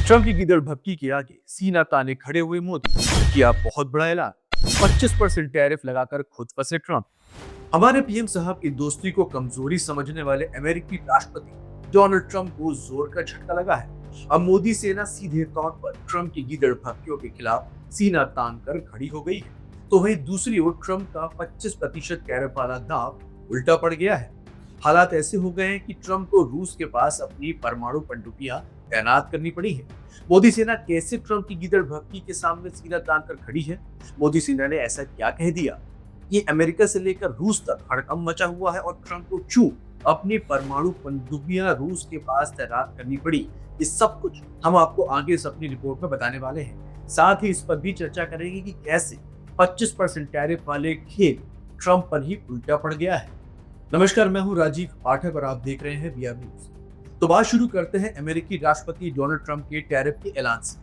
Trump की गिदड़ भभकी के आगे सीना ताने खड़े हुए मोदी। किया बहुत बड़ा ऐलान, 25% टैरिफ लगाकर खुद फंसे ट्रंप। हमारे पीएम साहब की दोस्ती को कमजोरी समझने वाले अमेरिकी राष्ट्रपति डोनाल्ड ट्रंप को जोर का झटका लगा है। अब मोदी सेना सीधे तौर पर ट्रंप की गिदड़ भभकियों के खिलाफ सीना तान कर खड़ी हो गई है। तो वहीं दूसरी ओर ट्रंप का 25% टैरिफ वाला दांव उल्टा पड़ गया है। हालात ऐसे हो गए हैं कि ट्रंप को रूस के पास अपनी परमाणु पनडुब्बियां तैनात करनी पड़ी है। मोदी सेना कैसे ट्रंप की गिदड़ भभकी के सामने सीना तान कर खड़ी है? मोदी सेना ने ऐसा क्या कह दिया? ये अमेरिका से लेकर रूस तक हड़कंप मचा हुआ है और ट्रंप को क्यों अपनी परमाणु पनडुब्बियां रूस के पास तैनात करनी पड़ी? ये सब कुछ हम आपको आगे इस अपनी रिपोर्ट में बताने वाले हैं। साथ ही इस पर भी चर्चा करेंगे कि कैसे 25% टैरिफ वाले खेल ट्रंप पर ही उल्टा पड़ गया है। नमस्कार, मैं हूं राजीव पाठक और आप देख रहे हैं बीआर न्यूज। तो बात शुरू करते हैं अमेरिकी राष्ट्रपति डोनाल्ड ट्रंप के टैरिफ के ऐलान से।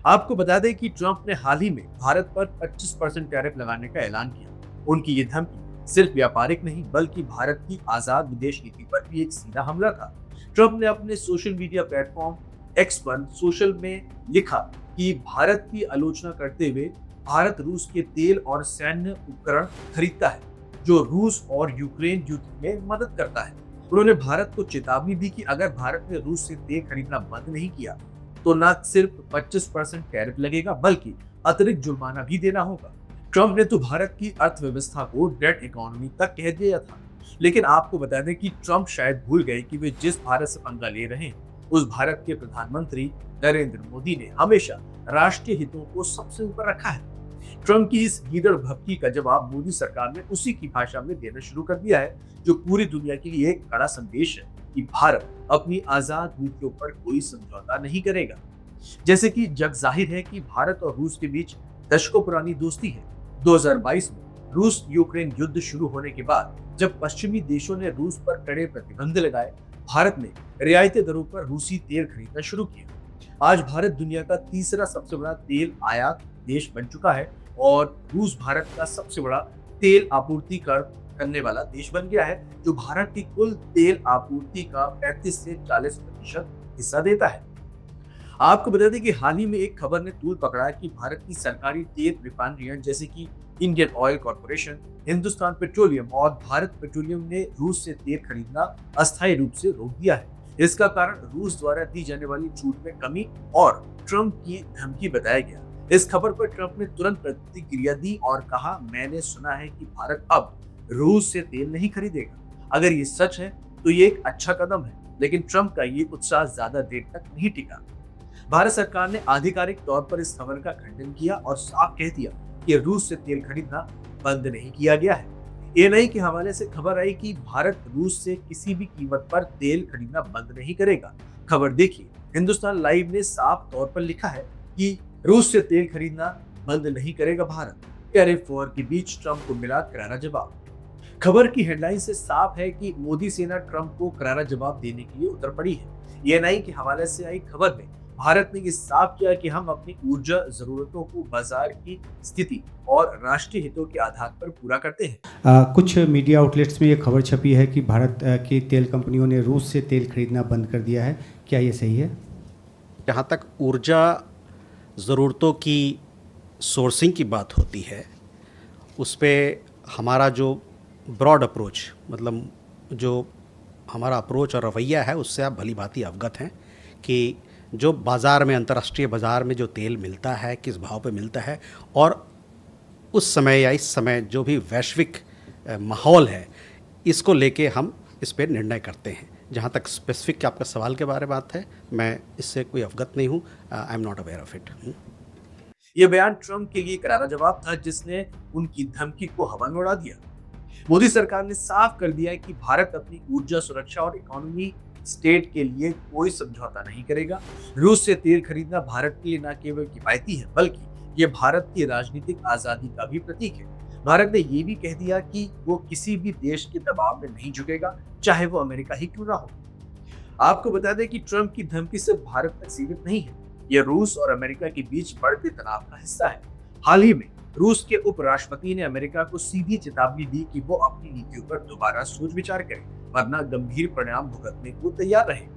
आपको बता दें कि ट्रंप ने हाल ही में भारत पर 25% टैरिफ लगाने का ऐलान किया। उनकी ये धमकी सिर्फ व्यापारिक नहीं बल्कि भारत की आजाद विदेश नीति पर भी एक सीधा हमला था। ट्रंप ने अपने सोशल मीडिया प्लेटफॉर्म एक्स पर सोशल में लिखा कि भारत की आलोचना करते हुए भारत रूस के तेल और सैन्य उपकरण खरीदता है जो रूस और यूक्रेन युद्ध में मदद करता है। उन्होंने भारत को चेतावनी दी कि अगर भारत ने रूस से तेल खरीदना बंद नहीं किया तो न सिर्फ 25% टैरिफ लगेगा बल्कि अतिरिक्त जुर्माना भी देना होगा। ट्रंप ने तो भारत की अर्थव्यवस्था को डेड इकोनॉमी तक कह दिया था, लेकिन आपको बता दें कि ट्रंप शायद भूल गए कि वे जिस भारत से पंगा ले रहे हैं उस भारत के प्रधानमंत्री नरेंद्र मोदी ने हमेशा राष्ट्रीय हितों को सबसे ऊपर रखा है। ट्रंप की इस गिदड़ भभकी का जवाब मोदी सरकार ने उसी की भाषा में देना शुरू कर दिया है, जो पूरी दुनिया के लिए एक कड़ा संदेश है कि भारत अपनी आजाद नीतियों पर कोई समझौता नहीं करेगा। जैसे कि जग जाहिर है कि भारत और रूस के बीच दशकों पुरानी दोस्ती है। 2022 में रूस यूक्रेन युद्ध शुरू होने के बाद जब पश्चिमी देशों ने रूस पर कड़े प्रतिबंध लगाए, भारत ने रियायती दरों पर रूसी तेल खरीदना शुरू किया। आज भारत दुनिया का तीसरा सबसे बड़ा तेल आयात देश बन चुका है और रूस भारत का सबसे बड़ा तेल आपूर्ति करने वाला देश बन गया है, जो भारत की कुल तेल आपूर्ति का 35 से 40% हिस्सा देता है। आपको बता दें कि हाल ही में एक खबर ने तूल पकड़ा है कि भारत की सरकारी तेल रिफाइनरियां जैसे कि Indian oil corporation, Hindustan petroleum और भारत पेट्रोलियम ने रूस से तेल खरीदना अस्थायी रूप से रोक दिया है। इसका कारण रूस द्वारा दी जाने वाली छूट में कमी और ट्रंप की धमकी बताया गया। इस खबर पर ट्रंप ने तुरंत प्रतिक्रिया दी और कहा, मैंने सुना है कि भारत अब रूस से तेल नहीं खरीदेगा। अगर ये सच है तो ये एक अच्छा कदम है, लेकिन ट्रंप का ये उत्साह ज्यादा देर तक नहीं टिका। भारत सरकार ने आधिकारिक तौर पर इस खबर का खंडन किया और साफ कह दिया कि रूस से तेल खरीदना बंद नहीं किया गया है। ये नहीं कि हवाले से खबर आई कि भारत रूस से किसी भी कीमत पर तेल खरीदना बंद नहीं करेगा। खबर देखिए, हिंदुस्तान लाइव ने साफ तौर पर लिखा है कि रूस से तेल खरीदना बंद नहीं करेगा भारत। टैरिफ वॉर के बीच ट्रंप को मिला करारा जवाब। खबर की हेडलाइन से साफ है कि मोदी सेना ट्रंप को करारा जवाब देने के लिए उतर पड़ी है। यह नहीं कि हवाले से आई खबर में भारत ने ये साफ किया कि हम अपनी ऊर्जा जरूरतों को बाजार की स्थिति और राष्ट्रीय हितों के आधार पर पूरा करते हैं। कुछ मीडिया आउटलेट्स में ये खबर छपी है कि भारत की तेल कंपनियों ने रूस से तेल खरीदना बंद कर दिया है। क्या ये सही है? जहाँ तक ऊर्जा ज़रूरतों की सोर्सिंग की बात होती है, उस पर हमारा जो ब्रॉड अप्रोच, मतलब जो हमारा अप्रोच और रवैया है, उससे आप भली भांति अवगत हैं कि जो बाज़ार में, अंतर्राष्ट्रीय बाज़ार में जो तेल मिलता है, किस भाव पे मिलता है, और उस समय या इस समय जो भी वैश्विक माहौल है, इसको लेके हम इस पर निर्णय करते हैं। जहाँ तक स्पेसिफिक आपका सवाल के बारे में बात है, मैं इससे कोई अवगत नहीं हूँ। I am not aware of it. यह बयान ट्रंप के लिए करारा जवाब था, जिसने उनकी धमकी को हवा में उड़ा दिया। मोदी सरकार ने साफ कर दिया है कि भारत अपनी ऊर्जा सुरक्षा और इकोनॉमी स्टेट के लिए कोई समझौता नहीं करेगा। रूस से तेल खरीदना भारत के लिए न केवल किफायती है बल्कि यह भारत की राजनीतिक आजादी का भी प्रतीक है। भारत ने यह भी कह दिया कि वो किसी भी देश के दबाव में नहीं झुकेगा, चाहे वो अमेरिका ही क्यों ना हो। आपको बता दें कि ट्रंप की धमकी सिर्फ भारत तक सीमित नहीं है, यह रूस और अमेरिका के बीच बढ़ते तनाव का हिस्सा है। हाल ही में रूस के उपराष्ट्रपति ने अमेरिका को सीधी चेतावनी दी कि वो अपनी नीतियों पर दोबारा सोच विचार करे, वरना गंभीर परिणाम भुगतने को तैयार रहे।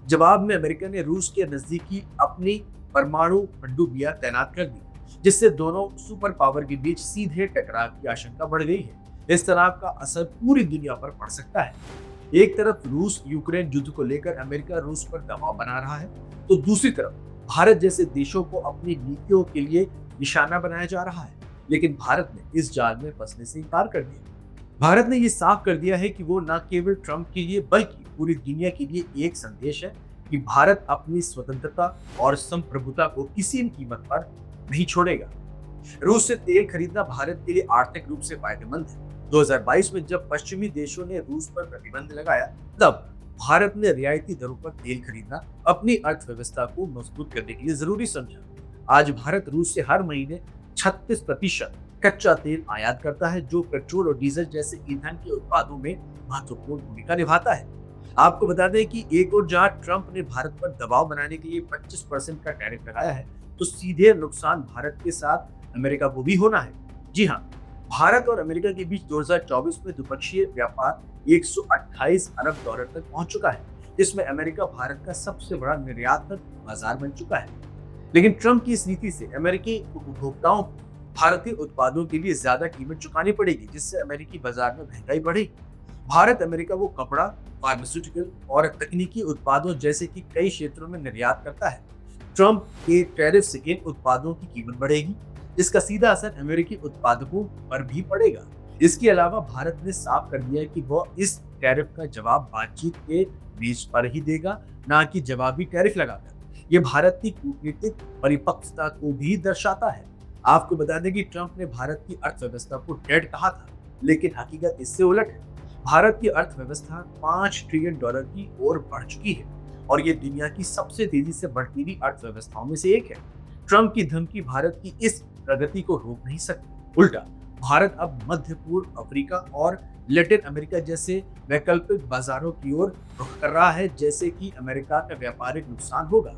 जवाब में अमेरिका ने रूस के नजदीकी अपनी परमाणु पनडुब्बियां तैनात कर दी, जिससे दोनों सुपर पावर के बीच सीधे टकराव की आशंका बढ़ गई है। इस तनाव का असर पूरी दुनिया पर पड़ सकता है। एक तरफ रूस यूक्रेन युद्ध को लेकर अमेरिका रूस पर दबाव बना रहा है, तो दूसरी तरफ भारत जैसे देशों को अपनी नीतियों के लिए निशाना बनाया जा रहा है। लेकिन भारत ने इस जाल में फंसने से इनकार कर दिया। भारत ने ये साफ कर दिया है कि वो न केवल ट्रंप के लिए बल्कि पूरी दुनिया के लिए एक संदेश है कि भारत अपनी स्वतंत्रता और संप्रभुता को किसी भी कीमत पर नहीं छोड़ेगा। रूस से तेल खरीदना भारत के लिए आर्थिक रूप से फायदेमंद है। 2022 में जब पश्चिमी देशों ने रूस पर प्रतिबंध लगाया, तब भारत ने रियायती दरों पर तेल खरीदना अपनी अर्थव्यवस्था को मजबूत करने के लिए जरूरी समझा। आज भारत रूस से हर महीने 36% कच्चा तेल आयात करता है, जो पेट्रोल और डीजल जैसे ईंधन के उत्पादों में महत्वपूर्ण भूमिका निभाता है। आपको बता दें कि एक और जहां ट्रंप ने भारत पर दबाव बनाने के लिए 25% का टैरिफ लगाया है, तो सीधे नुकसान भारत के साथ अमेरिका को भी होना है। जी हाँ, भारत और अमेरिका के बीच 2024 में द्विपक्षीय व्यापार 128 अरब डॉलर तक पहुंच चुका है, जिसमें अमेरिका भारत का सबसे बड़ा निर्यातक बाजार बन चुका है। लेकिन ट्रंप की इस नीति से अमेरिकी उपभोक्ताओं को भारतीय उत्पादों के लिए ज्यादा कीमत चुकानी पड़ेगी, जिससे अमेरिकी बाजार में महंगाई बढ़ेगी। भारत अमेरिका को कपड़ा, फार्मास्यूटिकल और तकनीकी उत्पादों जैसे कि कई क्षेत्रों में निर्यात करता है। ट्रंप के टैरिफ से इन उत्पादों की कीमत बढ़ेगी, जिसका सीधा असर अमेरिकी उत्पादकों पर भी पड़ेगा। इसके अलावा भारत ने साफ कर दिया है कि वह इस टैरिफ का जवाब बातचीत के बीच पर ही देगा, ना कि जवाबी टैरिफ लगाकर। यह भारत की कूटनीतिक परिपक्वता को भी दर्शाता है। आपको बता दें कि ट्रंप ने भारत की अर्थव्यवस्था को डेड कहा था, लेकिन हकीकत इससे उलट है। भारत की अर्थव्यवस्था 5 ट्रिलियन डॉलर की ओर बढ़ चुकी है और ये दुनिया की सबसे तेजी से बढ़ती हुई अर्थव्यवस्थाओं में से एक है। ट्रंप की धमकी भारत की इस प्रगति को रोक नहीं सकती। उल्टा भारत अब मध्य पूर्व, अफ्रीका और लैटिन अमेरिका जैसे वैकल्पिक बाजारों की ओर रुख कर रहा है, जैसे कि अमेरिका का व्यापारिक नुकसान होगा।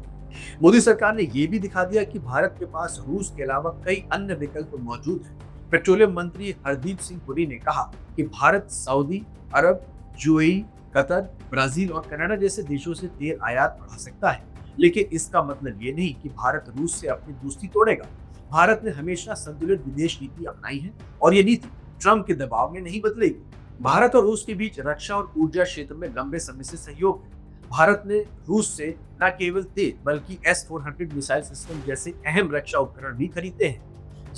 मोदी सरकार ने यह भी दिखा दिया कि भारत के पास रूस के अलावा कई अन्य विकल्प मौजूद हैं। पेट्रोलियम मंत्री हरदीप सिंह पुरी ने कहा कि भारत सऊदी अरब, यूएई, कतर, ब्राजील और कनाडा जैसे देशों से तेल आयात बढ़ा सकता है, लेकिन इसका मतलब ये नहीं कि भारत रूस से अपनी दोस्ती तोड़ेगा। भारत ने हमेशा संतुलित विदेश नीति अपनाई है और ये नीति ट्रंप के दबाव में नहीं बदलेगी। भारत और रूस के बीच रक्षा और ऊर्जा क्षेत्र में लंबे समय से सहयोग है। भारत ने रूस से न केवल तेल बल्कि S-400 मिसाइल सिस्टम जैसे अहम रक्षा उपकरण भी खरीदे हैं।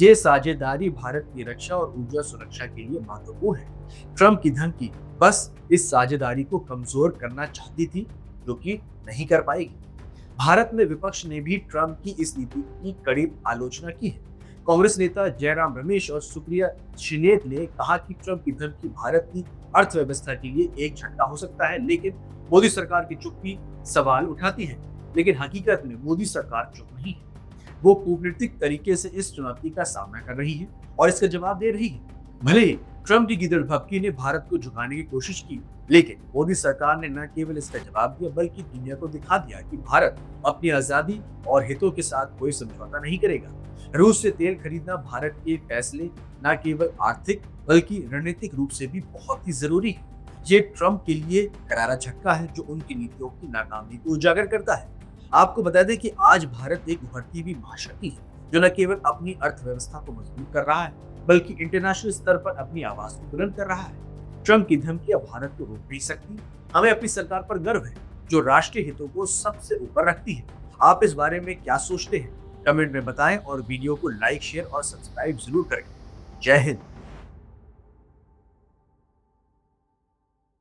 ये साझेदारी भारत की रक्षा और ऊर्जा सुरक्षा के लिए महत्वपूर्ण है। ट्रंप की धमकी बस इस साझेदारी को कमजोर करना चाहती थी, जो कि नहीं कर पाएगी। भारत में विपक्ष ने भी ट्रंप की इस नीति की कड़ी आलोचना की है। कांग्रेस नेता जयराम रमेश और सुप्रिया श्रीनेत ने कहा कि ट्रंप की धमकी भारत की अर्थव्यवस्था के लिए एक झटका हो सकता है, लेकिन मोदी सरकार की चुप्पी सवाल उठाती है। लेकिन हकीकत में मोदी सरकार चुप नहीं है। वो कूटनीतिक तरीके से इस चुनौती का सामना कर रही है और इसका जवाब दे रही है। भले ही ट्रंप की गिदड़भपकी ने भारत को झुकाने की कोशिश की, लेकिन मोदी सरकार ने न केवल इसका जवाब दिया बल्कि दुनिया को दिखा दिया कि भारत अपनी आजादी और हितों के साथ कोई समझौता नहीं करेगा। रूस से तेल खरीदना भारत के फैसले न केवल आर्थिक बल्कि रणनीतिक रूप से भी बहुत ही जरूरी है। ये ट्रंप के लिए करारा झटका है, जो उनकी नीतियों की नाकामी को उजागर करता है। आपको बता दें कि आज भारत एक उभरती हुई महाशक्ति है, जो न केवल अपनी अर्थव्यवस्था को मजबूत कर रहा है बल्कि इंटरनेशनल स्तर पर अपनी आवाज को बुलंद कर रहा है। ट्रंप की धमकियां भारत को रोक नहीं सकती। हमें अपनी सरकार पर गर्व है, जो राष्ट्रीय हितों को सबसे ऊपर रखती है। आप इस बारे में क्या सोचते हैं? कमेंट में बताएं और वीडियो को लाइक, शेयर और सब्सक्राइब जरूर करें। जय हिंद।